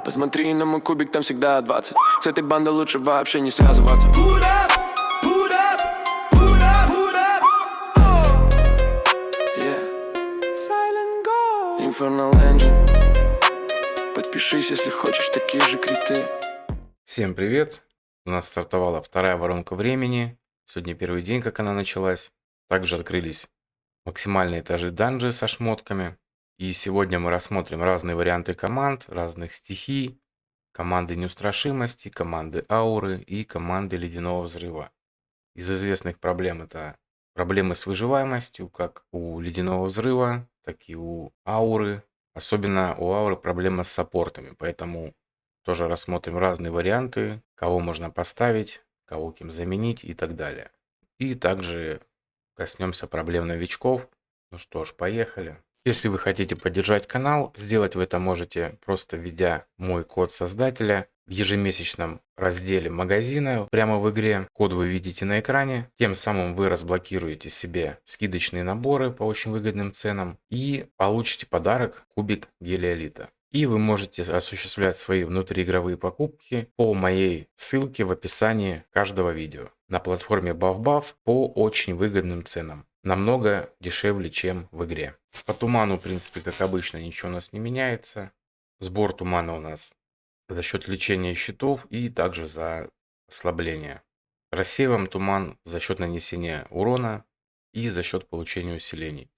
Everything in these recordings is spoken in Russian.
Посмотри на мой кубик, там всегда 20. С этой бандой лучше вообще не связываться. Put up, put up, put up, put up. Oh. Yeah. Silent Go. Infernal Engine. Подпишись, если хочешь такие же криты. Всем привет! У нас стартовала вторая воронка времени. Сегодня первый день, как она началась. Также открылись максимальные этажи данжи со шмотками. И сегодня мы рассмотрим разные варианты команд, разных стихий, команды неустрашимости, команды ауры и команды ледяного взрыва. Из известных проблем это проблемы с выживаемостью, как у ледяного взрыва, так и у ауры. Особенно у ауры проблема с саппортами, поэтому тоже рассмотрим разные варианты, кого можно поставить, кого кем заменить и так далее. И также коснемся проблем новичков. Ну что ж, поехали. Если вы хотите поддержать канал, сделать вы это можете просто введя мой код создателя в ежемесячном разделе магазина прямо в игре. Код вы видите на экране. Тем самым вы разблокируете себе скидочные наборы по очень выгодным ценам и получите подарок кубик гелиолита. И вы можете осуществлять свои внутриигровые покупки по моей ссылке в описании каждого видео на платформе BuffBuff по очень выгодным ценам. Намного дешевле, чем в игре. По туману, в принципе, как обычно, ничего у нас не меняется. Сбор тумана у нас за счет лечения щитов и также за ослабление. Рассеиваем туман за счет нанесения урона и за счет получения усилений.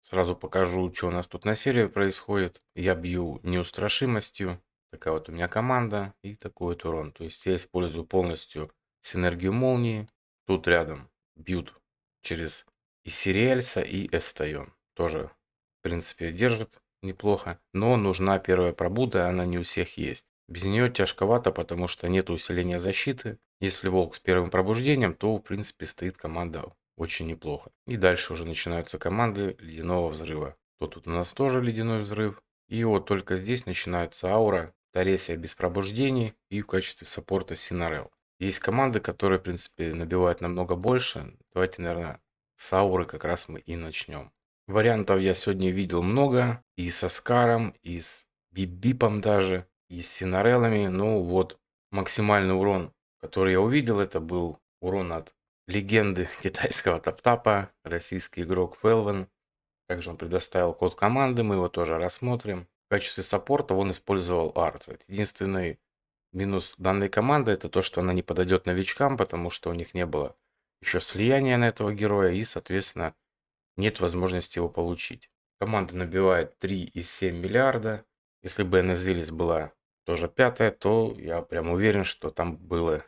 Сразу покажу, что у нас тут на сервере происходит. Я бью неустрашимостью. Такая вот у меня команда и такой вот урон. То есть я использую полностью синергию молнии. Тут рядом бьют через и Сириэльса, и Эстайон. Тоже, в принципе, держит неплохо. Но нужна первая пробуда, она не у всех есть. Без нее тяжковато, потому что нет усиления защиты. Если волк с первым пробуждением, то, в принципе, стоит команда очень неплохо. И дальше уже начинаются команды ледяного взрыва. То тут у нас тоже ледяной взрыв. И вот только здесь начинается аура, Таресия без пробуждений и в качестве саппорта Синарел. Есть команды, которые, в принципе, набивают намного больше. Давайте, наверное, с ауры как раз мы и начнем. Вариантов я сегодня видел много. И со Скаром, и с Бип-Бипом даже, и с Синарелами. Ну вот, максимальный урон, который я увидел, это был урон от легенды китайского таптапа, российский игрок Фелвен. Также он предоставил код команды, мы его тоже рассмотрим. В качестве саппорта он использовал Артред. Единственный минус данной команды это то, что она не подойдет новичкам, потому что у них не было еще слияния на этого героя и, соответственно, нет возможности его получить. Команда набивает 3,7 миллиарда. Если бы Энезилис была тоже пятая, то я прям уверен, что там было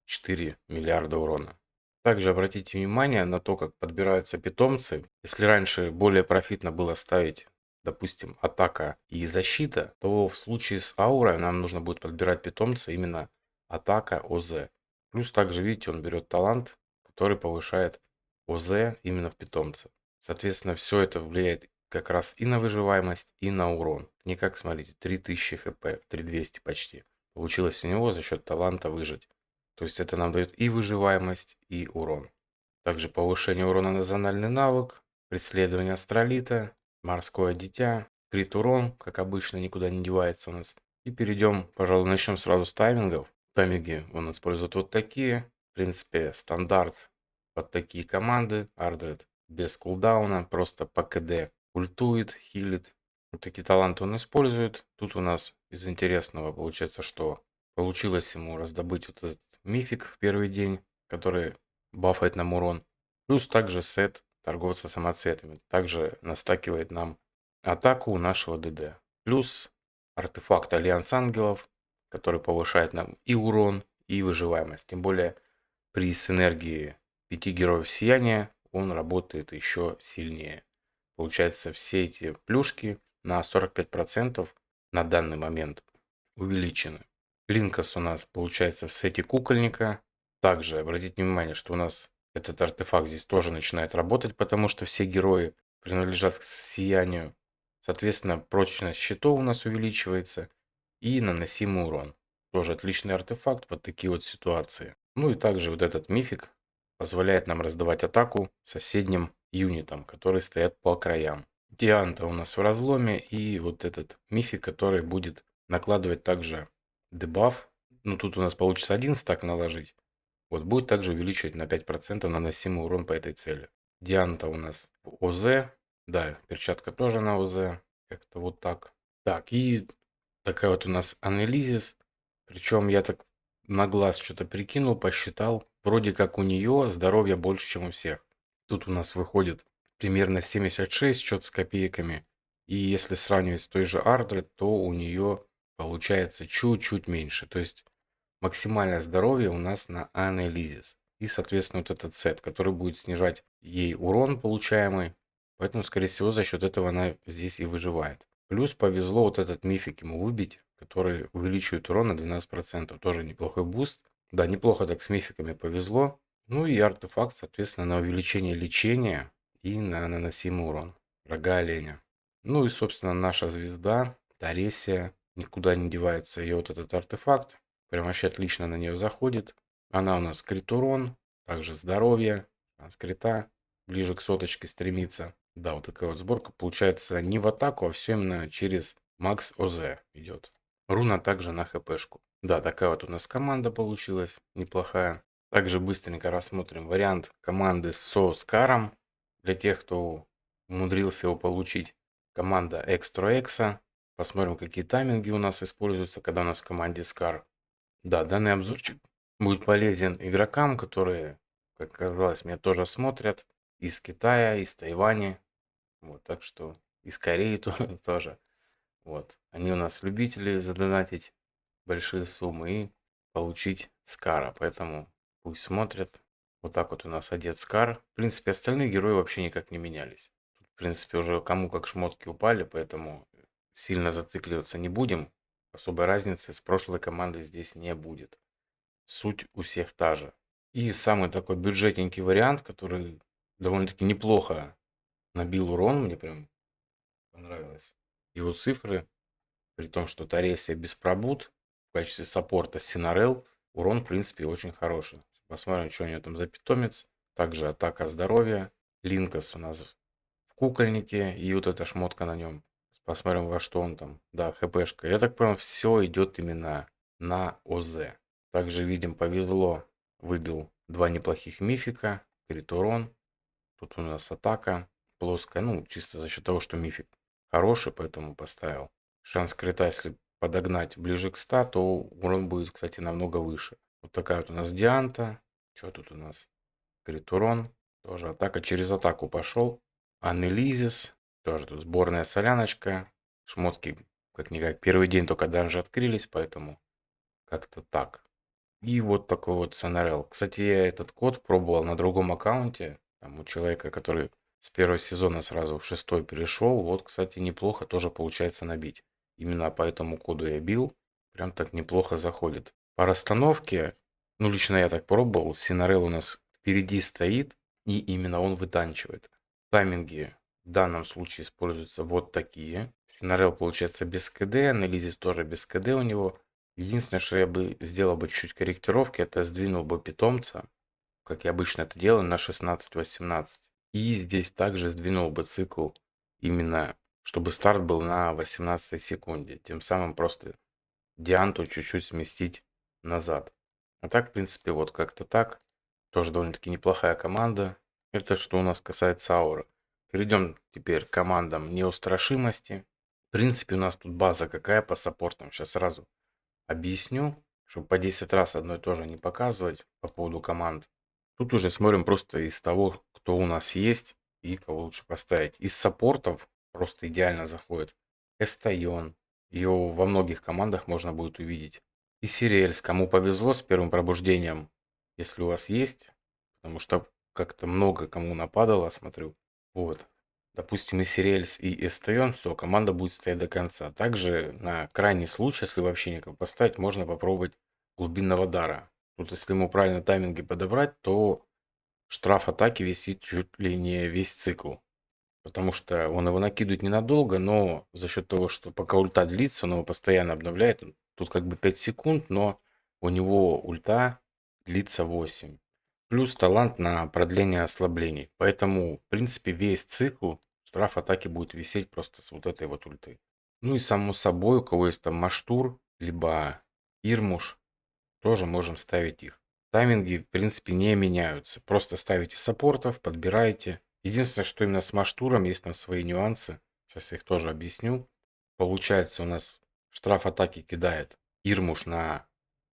4 миллиарда урона. Также обратите внимание на то, как подбираются питомцы. Если раньше более профитно было ставить, допустим, атака и защита, то в случае с аурой нам нужно будет подбирать питомца именно атака ОЗ. Плюс также, видите, он берет талант, который повышает ОЗ именно в питомце. Соответственно, все это влияет как раз и на выживаемость, и на урон. Не как, смотрите, 3000 хп, 3200 почти. Получилось у него за счет таланта выжить. То есть это нам дает и выживаемость, и урон. Также повышение урона на зональный навык, преследование астролита, морское дитя, крит урон, как обычно, никуда не девается у нас. И перейдем, пожалуй, начнем сразу с таймингов. Тайминги он использует вот такие. В принципе, стандарт под такие команды. Ардред без кулдауна, просто по КД ультует, хилит. Вот такие таланты он использует. Тут у нас из интересного получается, что получилось ему раздобыть вот этот мифик в первый день, который бафает нам урон. Плюс также сет торговца самоцветами. Также настакивает нам атаку нашего ДД. Плюс артефакт Альянс Ангелов, который повышает нам и урон, и выживаемость. Тем более при синергии 5 героев сияния он работает еще сильнее. Получается, все эти плюшки на 45% на данный момент увеличены. Линкас у нас получается в сете кукольника. Также обратите внимание, что у нас этот артефакт здесь тоже начинает работать, потому что все герои принадлежат к сиянию. Соответственно, прочность щитов у нас увеличивается и наносимый урон. Тоже отличный артефакт под такие вот ситуации. Ну и также вот этот мифик позволяет нам раздавать атаку соседним юнитам, которые стоят по краям. Дианта у нас в разломе и вот этот мифик, который будет накладывать также дебаф. Ну, тут у нас получится один стак наложить. Вот, будет также увеличивать на 5% наносимый урон по этой цели. Дианта у нас в ОЗ. Да, перчатка тоже на ОЗ. Как-то вот так. Так, и такая вот у нас Анелизис. Причем я так на глаз что-то прикинул, посчитал. Вроде как у нее здоровья больше, чем у всех. Тут у нас выходит примерно 76, счет с копейками. И если сравнивать с той же Ардред, то у нее получается чуть-чуть меньше. То есть максимальное здоровье у нас на Анелизис. И, соответственно, вот этот сет, который будет снижать ей урон получаемый. Поэтому, скорее всего, за счет этого она здесь и выживает. Плюс повезло вот этот мифик ему выбить, который увеличивает урон на 12%. Тоже неплохой буст. Да, неплохо так с мификами повезло. Ну и артефакт, соответственно, на увеличение лечения и на наносимый урон. Рога оленя. Ну и, собственно, наша звезда, Таресия, никуда не девается ее вот этот артефакт. Прям вообще отлично на нее заходит. Она у нас крит урон, также здоровье, скрита, ближе к соточке стремится. Да, вот такая вот сборка. Получается не в атаку, а все именно через Макс ОЗ идет. Руна также на хпшку. Да, такая вот у нас команда получилась, неплохая. Также быстренько рассмотрим вариант команды со Скаром. Для тех, кто умудрился его получить. Команда Экстра Экса. Посмотрим, какие тайминги у нас используются, когда у нас в команде Скар. Да, данный обзорчик будет полезен игрокам, которые, как оказалось, меня тоже смотрят. Из Китая, из Тайваня. Вот, так что из Кореи тоже. Вот. Они у нас любители задонатить большие суммы и получить Скара. Поэтому пусть смотрят. Вот так вот у нас одет Скар. В принципе, остальные герои вообще никак не менялись. Тут, в принципе, уже кому как шмотки упали, поэтому сильно зацикливаться не будем. Особой разницы с прошлой командой здесь не будет. Суть у всех та же. И самый такой бюджетненький вариант, который довольно-таки неплохо набил урон, мне прям понравилось. Его цифры, при том, что Таресия без пробуд, в качестве саппорта Синарел, урон, в принципе, очень хороший. Посмотрим, что у него там за питомец. Также атака здоровья. Линкас у нас в кукольнике, и вот эта шмотка на нем. Посмотрим, во что он там. Да, хпшка. Я так понял, все идет именно на ОЗ. Также видим, повезло. Выбил два неплохих мифика. Крит урон. Тут у нас атака плоская. Ну, чисто за счет того, что мифик хороший, поэтому поставил. Шанс крита, если подогнать ближе к 100, то урон будет, кстати, намного выше. Вот такая вот у нас Дианта. Что тут у нас? Крит урон. Тоже атака. Через атаку пошел. Анелизис. Тоже тут сборная соляночка. Шмотки, как-никак, первый день только данжи открылись, поэтому как-то так. И вот такой вот СНРЛ. Кстати, я этот код пробовал на другом аккаунте. Там у человека, который с первого сезона сразу в шестой перешел. Вот, кстати, неплохо тоже получается набить. Именно по этому коду я бил. Прям так неплохо заходит. По расстановке, ну, лично я так пробовал. СНРЛ у нас впереди стоит. И именно он вытанчивает. Тайминги в данном случае используются вот такие. СНРЛ получается без КД. Анализис тоже без КД у него. Единственное, что я бы сделал бы чуть корректировки, это сдвинул бы питомца, как я обычно это делаю, на 16-18. И здесь также сдвинул бы цикл именно, чтобы старт был на 18 секунде. Тем самым просто Дианту чуть-чуть сместить назад. А так, в принципе, вот как-то так. Тоже довольно-таки неплохая команда. Это что у нас касается ауры. Перейдем теперь к командам неустрашимости. В принципе, у нас тут база какая по саппортам. Сейчас сразу объясню, чтобы по 10 раз одно и то же не показывать по поводу команд. Тут уже смотрим просто из того, кто у нас есть и кого лучше поставить. Из саппортов просто идеально заходит Эстайон. Ее во многих командах можно будет увидеть. И Сириэльс, кому повезло с первым пробуждением, если у вас есть, потому что как-то много кому нападало, смотрю. Вот. Допустим, и Сириэльс, и Эстайон, все, команда будет стоять до конца. Также на крайний случай, если вообще никого поставить, можно попробовать глубинного дара. Тут, если ему правильно тайминги подобрать, то штраф атаки висит чуть ли не весь цикл. Потому что он его накидывает ненадолго, но за счет того, что пока ульта длится, он его постоянно обновляет. Тут как бы 5 секунд, но у него ульта длится 8. Плюс талант на продление ослаблений. Поэтому, в принципе, весь цикл штраф атаки будет висеть просто с вот этой вот ульты. Ну и само собой, у кого есть там Маштур, либо Ирмуш, тоже можем ставить их. Тайминги, в принципе, не меняются. Просто ставите саппортов, подбираете. Единственное, что именно с Маштуром есть там свои нюансы. Сейчас я их тоже объясню. Получается, у нас штраф атаки кидает Ирмуш на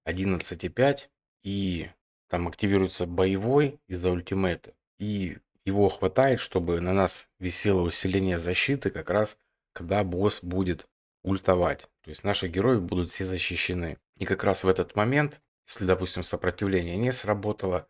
11,5. И там активируется боевой из-за ультимейта. И его хватает, чтобы на нас висело усиление защиты как раз, когда босс будет ультовать. То есть наши герои будут все защищены. И как раз в этот момент, если, допустим, сопротивление не сработало,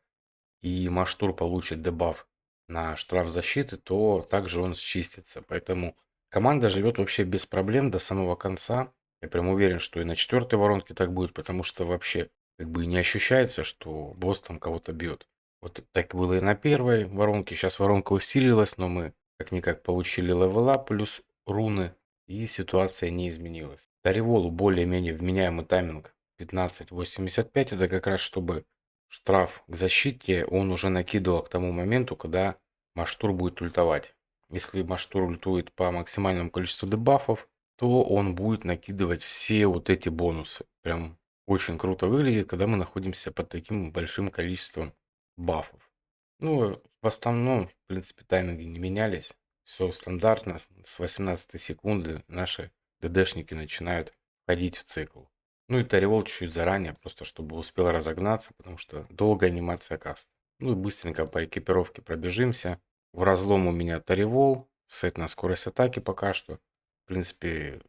и Маштур получит дебаф на штраф защиты, то также он счистится. Поэтому команда живет вообще без проблем до самого конца. Я прям уверен, что и на четвертой воронке так будет, потому что вообще как бы не ощущается, что босс там кого-то бьет. Вот так было и на первой воронке. Сейчас воронка усилилась, но мы как-никак получили левела плюс руны, и ситуация не изменилась. Тариволу более-менее вменяемый тайминг 15.85. Это как раз чтобы штраф к защите он уже накидывал к тому моменту, когда Маштур будет ультовать. Если Маштур ультует по максимальному количеству дебафов, то он будет накидывать все вот эти бонусы. Прям очень круто выглядит, когда мы находимся под таким большим количеством бафов. Ну, в основном, в принципе, тайминги не менялись. Все стандартно. С 18 секунды наши ДДшники начинают входить в цикл. Ну и Таривол чуть-чуть заранее, просто чтобы успел разогнаться, потому что долгая анимация каста. Ну и быстренько по экипировке пробежимся. В разлом у меня Таривол, сет на скорость атаки пока что. В принципе,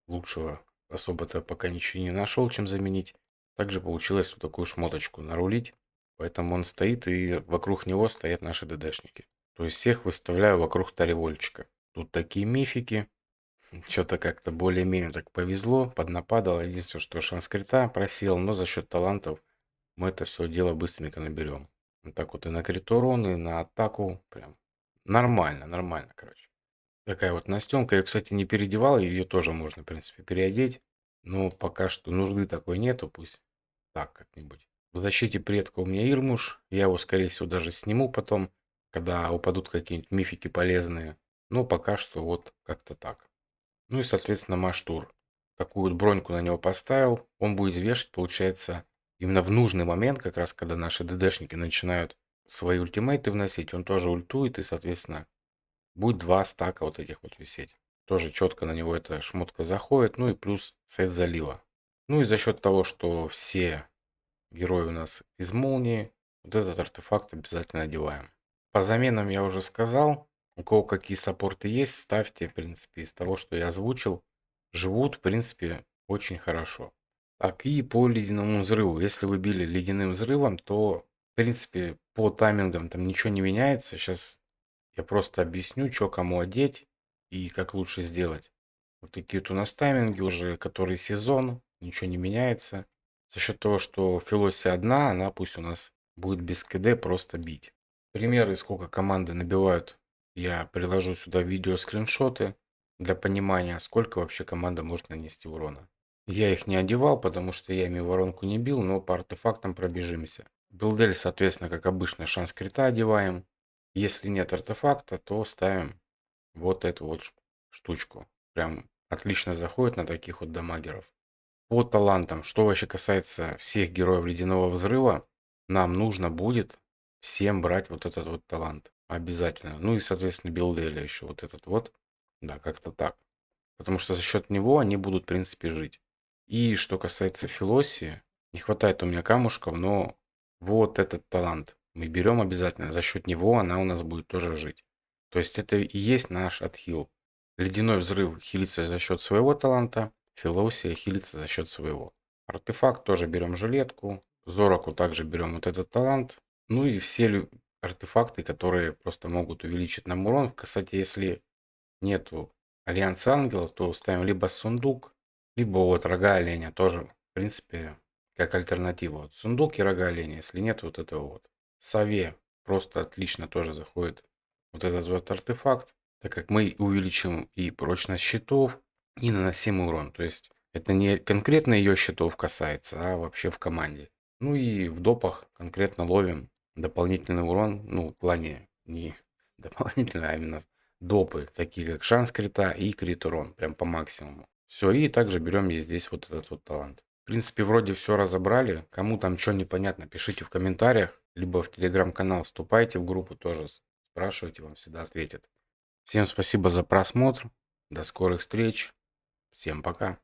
лучшего особо-то пока ничего не нашел, чем заменить. Также получилось вот такую шмоточку нарулить. Поэтому он стоит, и вокруг него стоят наши ДДшники. То есть всех выставляю вокруг Таривольчика. Тут такие мифики. Что-то как-то более-менее так повезло, поднападало. Единственное, что шанс крита просел, но за счет талантов мы это все дело быстренько наберем. Вот так вот и на крит урон, и на атаку. Прям нормально, нормально, короче. Такая вот Настенка. Я, кстати, не переодевал, ее тоже можно, в принципе, переодеть. Но пока что нужды такой нету, пусть так как-нибудь. В защите предка у меня Ирмуш. Я его, скорее всего, даже сниму потом, когда упадут какие-нибудь мифики полезные. Но пока что вот как-то так. Ну и, соответственно, Маштур. Такую вот броньку на него поставил. Он будет вешать, получается, именно в нужный момент, как раз когда наши ДДшники начинают свои ультимейты вносить, он тоже ультует, и, соответственно, будет два стака вот этих вот висеть. Тоже четко на него эта шмотка заходит. Ну и плюс сет залива. Ну и за счет того, что все герои у нас из молнии, вот этот артефакт обязательно одеваем. По заменам я уже сказал. У кого какие саппорты есть, ставьте, в принципе, из того, что я озвучил. Живут, в принципе, очень хорошо. Так, и по ледяному взрыву. Если вы били ледяным взрывом, то, в принципе, по таймингам там ничего не меняется. Сейчас я просто объясню, что кому одеть и как лучше сделать. Вот такие вот у нас тайминги уже, который сезон, ничего не меняется. За счет того, что Филосия одна, она пусть у нас будет без КД просто бить. Примеры, сколько команды набивают, я приложу сюда видео скриншоты для понимания, сколько вообще команда может нанести урона. Я их не одевал, потому что я ими воронку не бил, но по артефактам пробежимся. Билдель, соответственно, как обычно, шанс крита одеваем. Если нет артефакта, то ставим вот эту вот штучку. Прям отлично заходит на таких вот дамагеров. По талантам, что вообще касается всех героев Ледяного Взрыва, нам нужно будет всем брать вот этот вот талант. Обязательно. Ну и, соответственно, билделя еще вот этот вот. Да, как-то так. Потому что за счет него они будут, в принципе, жить. И что касается Филосии, не хватает у меня камушков, но вот этот талант мы берем обязательно. За счет него она у нас будет тоже жить. То есть это и есть наш отхил. Ледяной взрыв хилится за счет своего таланта, Филосия хилится за счет своего. Артефакт тоже берем жилетку, Зороку также берем вот этот талант. Ну и все артефакты, которые просто могут увеличить нам урон. Кстати, если нету Альянса Ангелов, то ставим либо сундук, либо вот рога оленя тоже, в принципе, как альтернатива. Вот сундук и рога оленя, если нет вот этого вот. Сове просто отлично тоже заходит вот этот вот артефакт, так как мы увеличим и прочность щитов, и наносимый урон. То есть это не конкретно ее щитов касается, а вообще в команде. Ну и в допах конкретно ловим дополнительный урон, ну в плане не дополнительно, а именно допы, такие как шанс крита и крит урон, прям по максимуму. Все, и также берем здесь вот этот вот талант. В принципе, вроде все разобрали. Кому там что непонятно, пишите в комментариях, либо в телеграм-канал вступайте в группу тоже, спрашивайте, вам всегда ответят. Всем спасибо за просмотр, до скорых встреч, всем пока.